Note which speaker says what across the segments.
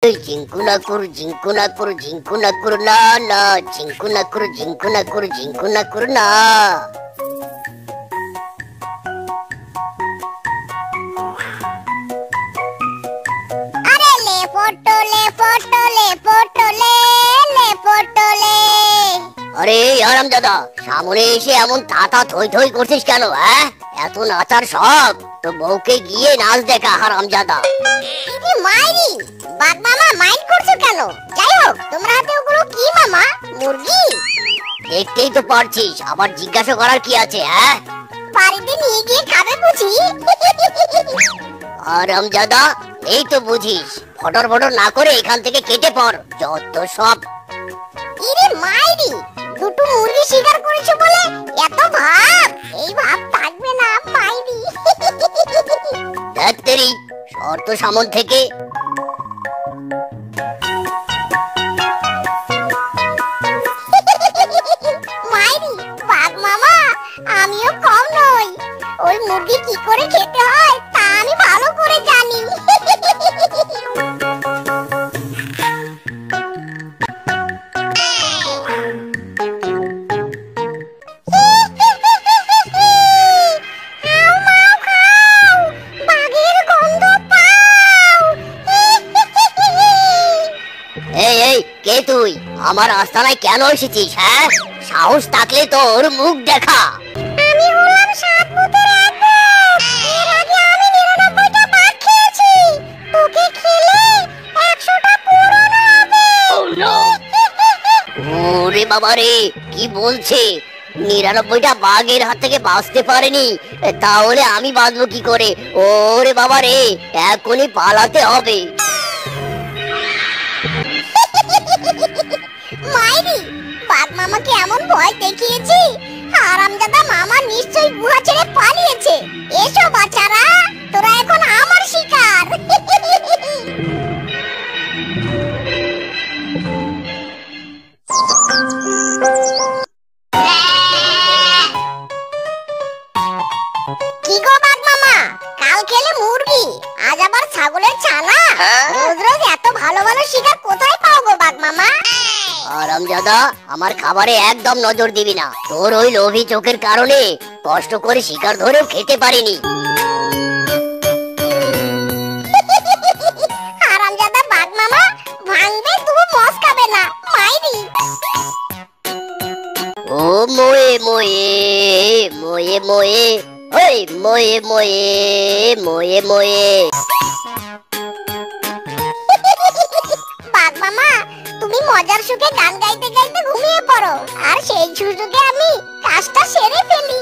Speaker 1: ঝিঙ্কু নাকুর ঝিঙ্কু নাকুর ঝিঙ্কু নাকুর না না, ঝিঙ্কু নাকুর ঝিঙ্কু নাকুর ঝিঙ্কু নাকুর না।
Speaker 2: আরে লে ফটো লে ফটো লে ফটো লে লে ফটো লে।
Speaker 1: আরে হারামজাদা, সামনে এসে এমন তাতা থই থই করছিস কেন? হ্যাঁ, এত নাচার শখ তো বউকে গিয়ে নাচ দেখা হারামজাদা।
Speaker 2: ইদি মাইরি, বাঘ মামা মাইন্ড করছো কেন? যাই হোক, তোমার হাতে ওগুলো কি মামা? মুরগি?
Speaker 1: দেখতেই তো পারছিস, আবার জিজ্ঞাসা করার কি আছে? হ্যাঁ,
Speaker 2: বাড়িতে নিয়ে গিয়ে খাবে বুঝি?
Speaker 1: হারামজাদা, এই তো বুঝিস, ফটর ফটর না করে এখান থেকে কেটে পড়, যত সব।
Speaker 2: ইরে মাইরি, দুটো মুরগি শিকার করেছো বলে এত ভাব? এই ভাব থাকবে না মাইরি।
Speaker 1: ধ্যাত্তেরি, শর্ত সামন থেকে।
Speaker 2: মাইরি, বাঘ মামা আমিও কম নই, ওই মুরগি কি করে খেতে হয় তা আমি ভালো করে জানি।
Speaker 1: এই এই, কে তুই? আমার আস্তানায় কেন এসেছিস? হ্যাঁ, সাহস থাকলে তোর মুখ দেখা।
Speaker 2: আমি হলাম সাত ভূতের এক ভূত। এর আগে আমি 99টা বাঘ খেয়েছি। তোকে খেলে 100টা পূরণ হবে।
Speaker 1: ওরে বাবা রে, কি বলছে? 99টা বাঘের হাত থেকে বাঁচতে পারেনি, তাহলে আমি বাঁচবো কি করে? ওরে বাবা রে, এখনই পালাতে হবে।
Speaker 2: মাইরি, বাঘ মামাকে এমন ভয় দেখিয়েছি, হারামজাদা মামা নিশ্চয়ই গুহা ছেড়ে পালিয়েছে। এসো বাচ্চারা, তোরা এখন আমার শিকার। কি গো বাঘ মামা, কাল খেলে মুরগি, আজ আবার ছাগলের ছানা? রোজ রোজ এত ভালো ভালো শিকার কোথায় পাও গো বাঘ মামা?
Speaker 1: হারামজাদা, আমার খাবারে একদম নজর দিবি না। তোর ওই লোভী চোখের কারণে কষ্ট করে শিকার ধরেও খেতে পারিনি।
Speaker 2: হারামজাদা বাঘ মামা, ভাঙবে তবু মস্কাবে না মাইরি।
Speaker 1: ও মোয়ে মোয়ে মোয়ে মোয়ে, ওই মোয়ে মোয়ে মোয়ে মোয়ে।
Speaker 2: বাঘ মামা, তুমি মজার সুখে গান গাইতে গাইতে ঘুমিয়ে পড়ো, আর সেই সুযোগে আমি কাজটা সেরে ফেলি।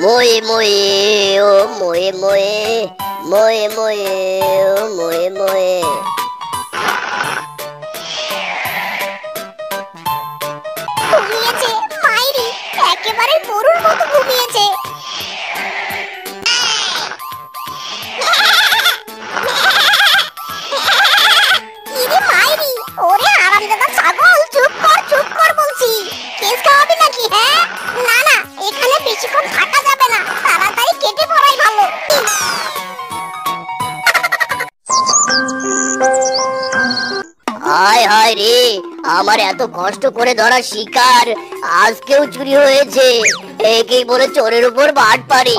Speaker 1: মোয়ে মোয়ে ও মোয়ে মোয়ে মোয়ে মোয়ে ও মোয়ে মোয়ে।
Speaker 2: ঘুমিয়েছে মাইরি, একেবারে গরুর মতো ঘুমিয়েছে। ইরে মাইরি, ওরে হারামজাদা ছাগল, চুপ কর বলছি। কেস খাওয়াবি নাকি? হ্যাঁ, না না, এখানে বেশিক্ষণ থাকা যাবে না, তাড়াতাড়ি কেটে পড়াই ভালো।
Speaker 1: হায় হায় রে, আমার এত কষ্ট করে ধরা শিকার আজকেও চুরি হয়েছে। একেই বলে চোরের উপর বাট পারি।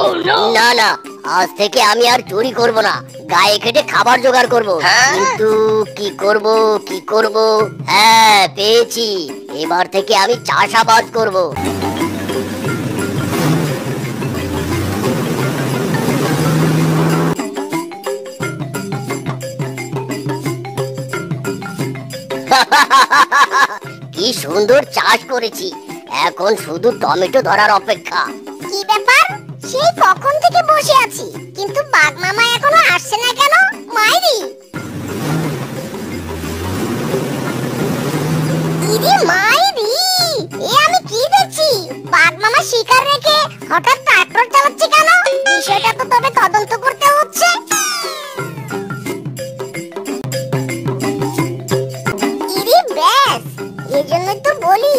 Speaker 1: না না, আজ থেকে আমি আর চুরি করব না, গায়ে কেটে খাবার জোগাড় করব। কিন্তু কি করব কি করব? হ্যাঁ, পেয়েছি, এবার থেকে আমি চাষাবাদ করব। কি সুন্দর চাষ করেছি, এখন শুধু টমেটো ধরার অপেক্ষা।
Speaker 2: কি ব্যাপার, সেই কখন থেকে বসে আছি, কিন্তু বাঘ মামা এখনো আসছে না কেন মাইরি? ইরে মাইরি, এ আমি কি দেখছি? বাঘ মামা শিকার রেখে হঠাৎ ট্রাক্টর চালাচ্ছে কেন? বিষয়টা তো তবে তদন্ত করতে হচ্ছে। ইরে ব্যাস, এজন্যই তো বলি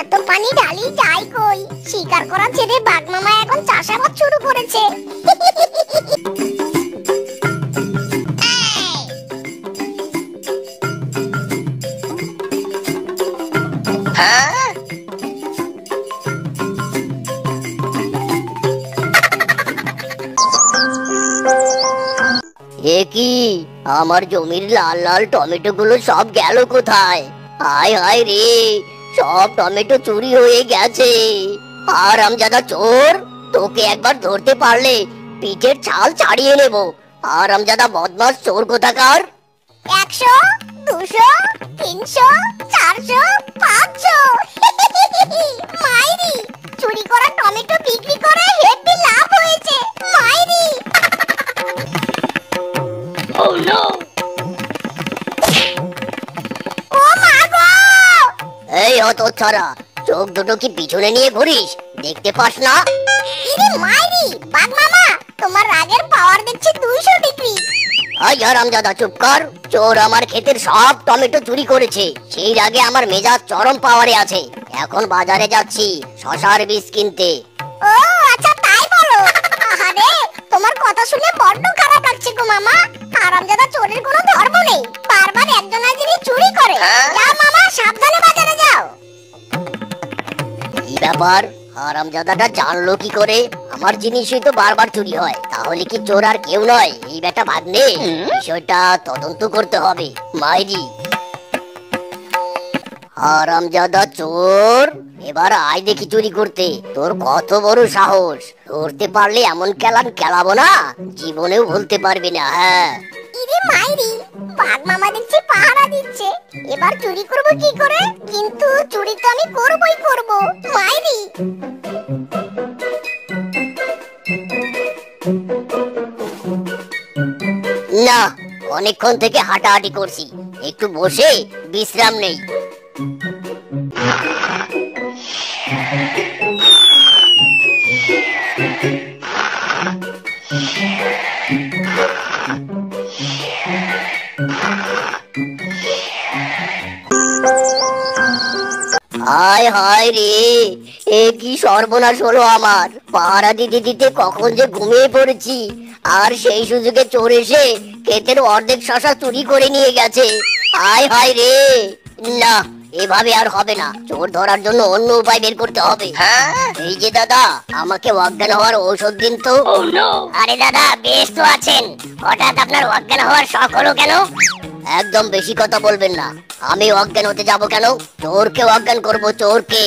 Speaker 2: এত পানি ঢালি যাই কই, শিকার করা ছেড়ে বাঘ মামা এখন চাষা মেরামত শুরু করেছে।
Speaker 1: এ কি, আমার জমির লাল লাল টমেটো গুলো সব গেল কোথায়? হায় হায় রে, সব টমেটো চুরি হয়ে গেছে। আর আমজাদা চোর, তোকে একবার ধরতে পারলে পিঠের ছাল ছাড়িয়ে নেব। আর আমজাদা বদমাস চোর কোথাকার।
Speaker 2: 100, 200, 300, 400, 500। মাইরি, চুরি করা টমেটো বিক্রি করে হেব্বি লাভ হয়েছে। মাইরি।
Speaker 1: Oh no!
Speaker 2: ও মা গো!
Speaker 1: এই হতচ্ছাড়া, চোখ দুটো কি পিছনে নিয়ে ঘুরিস? দেখতে পাস না?
Speaker 2: ইরে মাইরি, বাঘ মামা, তোমার রাগের পাওয়ার দেখছি 200 ডিগ্রি।
Speaker 1: আয় হারামজাদা চুপ কর। চোর আমার ক্ষেতের সব টমেটো চুরি করেছে। সেই রাগে আমার মেজাজ চরম পাওয়ারে আছে। এখন বাজারে যাচ্ছি শসার বীজ কিনতে।
Speaker 2: ও আচ্ছা, তাই বলো। আরে, তোমার কথা শুনে বড্ড খারাপ লাগছে গো মামা। হারামজাদা চোরের কোনো ধর্ম নেই, বারবার একজনের জিনিস চুরি করে। যাও মামা, সাবধানে বাজারে যাও।
Speaker 1: কি ব্যাপার, হারামজাদাটা জানলো কি করে? আমার জিনিসই তো বারবার চুরি হয়। তাহলে কি চোর আর কেউ নয়, এই বেটা ভাগ্নে? বিষয়টা তদন্ত করতে হবে। মাইরি, হারামজাদা চোর, এবার আয় দেখি চুরি করতে। তোর কত বড় সাহস! ধরতে পারলে এমন কেলান কেলাবো না, জীবনেও ভুলতে পারবি না। হ্যাঁ,
Speaker 2: ইরে মাইরি, বাঘ মামা দেখছি পাহারা দিচ্ছে। এবার চুরি করব কি করে? কিন্তু চুরি তো আমি করবই করব। মাইরি।
Speaker 1: না, অনেকক্ষণ থেকে হাঁটাহাঁটি করছি, একটু বসে বিশ্রাম নেই। হায় হায় রে, এ কি সর্বনাশ হলো আমার! পাহারা দিতে দিতে কখন যে ঘুমিয়ে পড়েছি, আর সেই সুযোগে চোর এসে ক্ষেতের অর্ধেক শশা চুরি করে নিয়ে গেছে। হায় হায় রে, না, এভাবে আর হবে না। চোর ধরার জন্য অন্য উপায় বের করতে হবে। এই যে দাদা, আমাকে অজ্ঞান হওয়ার ঔষধ দিন তো।
Speaker 2: আরে দাদা, বেশ তো আছেন, হঠাৎ আপনার অজ্ঞান হওয়ার শখ হলো কেন?
Speaker 1: একদম বেশি কথা বলবেন না। আমি অজ্ঞান হতে যাব কেন? চোরকে অজ্ঞান করব, চোরকে।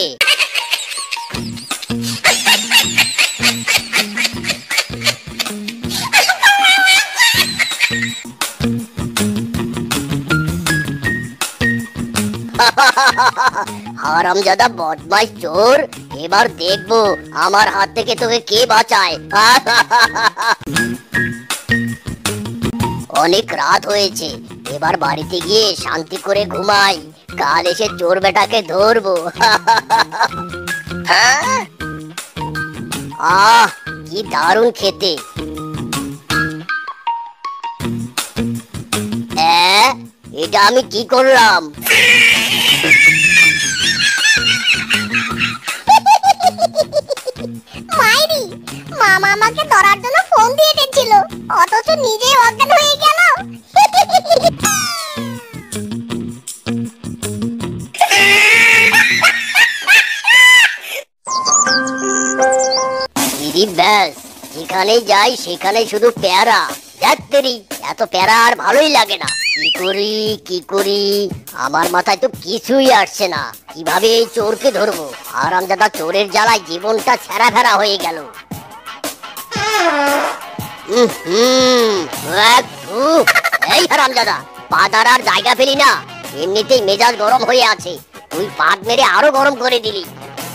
Speaker 1: হারামজাদা বদমাইশ চোর, এবার দেখবো আমার হাত থেকে তোকে কে বাঁচায়। অনেক রাত হয়েছে, এবার বাড়িতে গিয়ে শান্তি করে ঘুমাই। কাল এসে চোর বেটাকে ধরবো। আহ, কি দারুণ খেতে! এটা আমি কি করলাম?
Speaker 2: মাইরি, মামা আমাকে ধরার জন্য ফোন দিয়ে গেছিল, অথচ নিজেই অজ্ঞান হয়ে গেল।
Speaker 1: ব্যাস, যেখানে যাই সেখানে শুধু প্যারা। যাত্রী, এত প্যারা আর ভালোই লাগে না। কি করি কি করি, আমার মাথায় তো কিছুই আসছে না। কিভাবে এই চোরকে ধরবো? হারামজাদা চোরের জ্বালায় জীবনটা ছেঁড়া ফেরা হয়ে গেল। এই হারামজাদা, পাদার আর জায়গা পেলি না। এমনিতেই মেজাজ গরম হয়ে আছে, তুই পাদ মেরে আরো গরম করে দিলি।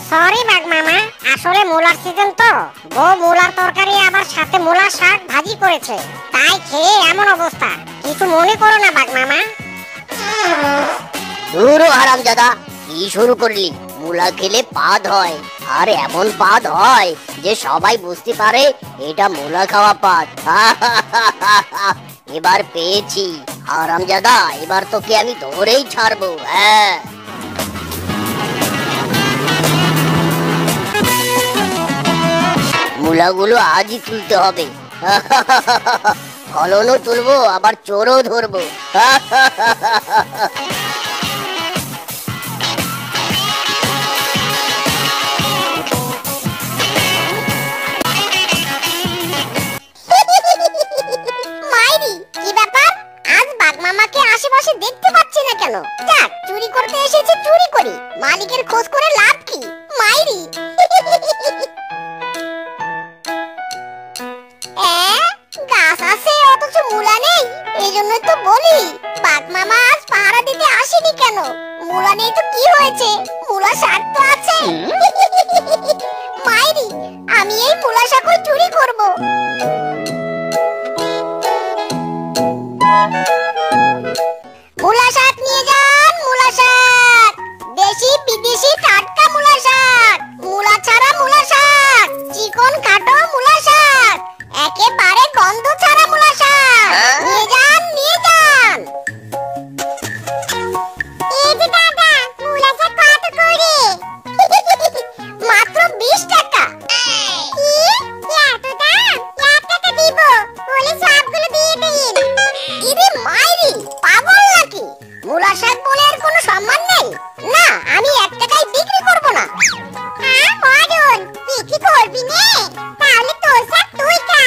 Speaker 2: সরি বাঘ মামা, আসলে মূলার সিজন তো, বউ মূলার তরকারি আবার সাথে মূলার শাক ভাজি করেছে, তাই খেয়ে এমন অবস্থা। কিছু মনে করো না বাঘ মামা।
Speaker 1: ধুরো হারামজাদা, কি শুরু করলি? মূলা খেলে পাদ হয়, আর এমন পাদ হয় যে সবাই বুঝতে পারে এটা মূলা খাওয়া পাদ। এবার পেয়েছি হারামজাদা, এবার তোকে আমি ধরেই ছাড়বো। হ্যাঁ, মূলাগুলো আজই তুলতে হবে। ফলনও তুলবো, আবার চোরও ধরবো।
Speaker 2: মাইরি, কি ব্যাপার? আজ বাঘ মামাকে আশেপাশে দেখতে পাচ্ছি না কেন? যাক, চুরি করতে এসেছে, চুরি করি। মালিকের খোঁজ করে লাভ কি? মাইরি। গাছ আছে অথচ মূলা নেই। এই জন্যই তো বলি বাঘ মামা আজ পাহারা দিতে আসেনি কেন? মূলা নেই তো কি হয়েছে, মূলা শাক তো আছে। মাইরি, আমি এই মূলা শাকই চুরি করব। মূলা শাক নিয়ে যান, মূলা শাক। দেশি বিদেশি টাটকা মূলা শাক। মূলা ছাড়া মূলা শাক, চিকন কাটো মূলা শাক, একেবারে গন্ধ ছাড়া মূলা শাক। নিয়ে যান, নিয়ে যান। এই যে দাদা, মূলা শাক কত করে? মাত্র 20 টাকা। কি? এত দাম? 1 টাকা দিব, বলে সবগুলো দিয়ে দিন। ইরে মাইরি, পাগল নাকি? মূলা শাক বলে আর কোনো সম্মান নেই? না, আমি 1 টাকায় বিক্রি করব না। হ্যাঁ মদন, বিক্রি করবি নে? তাহলে তোর শাক তুই খা।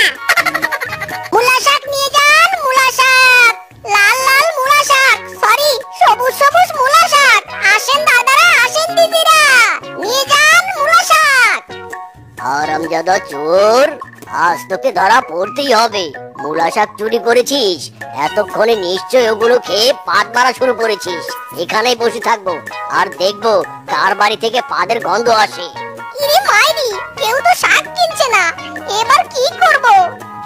Speaker 2: মূলা শাক নিয়ে যান, মূলা শাক। লাল লাল মূলা শাক, সরি সবুজ সবুজ মূলা শাক। আসেন দাদারা, আসেন দিদিরা, নিয়ে যান মূলা শাক।
Speaker 1: হারামজাদা চোর, আজ তোকে ধরা পড়তেই হবে। মূলা শাক চুরি করেছিস, এতক্ষণে নিশ্চয় ওগুলো খেয়ে পাদ মারা শুরু করেছিস। এখানেই বসে থাকবো আর দেখবো কার বাড়ি থেকে পাদের গন্ধ আসে।
Speaker 2: ইরে মাইরি, কেউ তো শাক কিনছে না, এবার কি করব?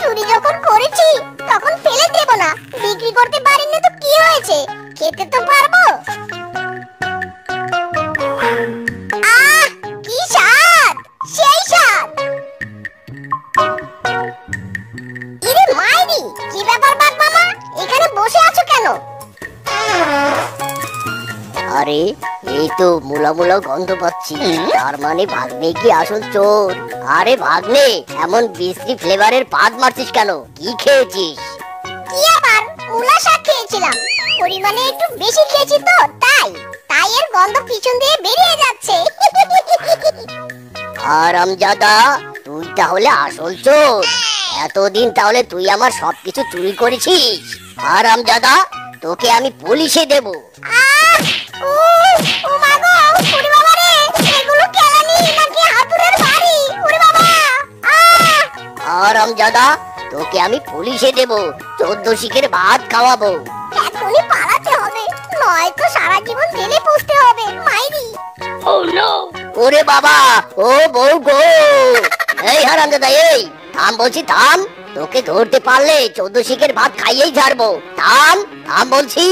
Speaker 2: চুরি যখন করেছি তখন ফেলে দেব না। বিক্রি করতে পারিনি তো কি হয়েছে, খেতে তো পারবো। আহ, কি স্বাদ, সেই স্বাদ। ইরে মাইরি, কি ব্যাপার বাঘ মামা, এখানে বসে আছো কেন?
Speaker 1: আরে, এই তো মুলা মুলা গন্ধ পাচ্ছি। তার মানে ভাগ্নে কি আসল চোর? আরে ভাগ্নে, এমন বিশ্রী ফ্লেভারের পাদ মারছিস কেন? কি খেয়েছিস?
Speaker 2: কি আবার, মূলা শাক খেয়েছিলাম। পরিমাণে একটু বেশি খেয়েছি তো, তাই তাই এর গন্ধ পিছন দিয়ে বেরিয়ে যাচ্ছে।
Speaker 1: হারামজাদা, তুই তাহলে আসল চোর। এতদিন তাহলে তুই আমার সবকিছু চুরি করেছিস। হারামজাদা, তোকে আমি পুলিশে দেব।
Speaker 2: আহ! ও মা গো, ওরে বাবা রে, এগুলো কেলানি নাকি হাতুড়ের বাড়ি? ওরে বাবা!
Speaker 1: হারামজাদা, তোকে আমি পুলিশে দেব, 14 শিখের ভাত খাওয়াবো।
Speaker 2: এখনই পালাতে হবে, নয়তো সারা জীবন জেলে পুষতে হবে। মাইরি!
Speaker 1: ওরে বাবা, ও বউ গো! এই হারামজাদা, এই থাম বলছি, থাম। তোকে ধরতে পারলে 14 শিখের ভাত খাইয়েই ছাড়বো। থাম, থাম বলছি।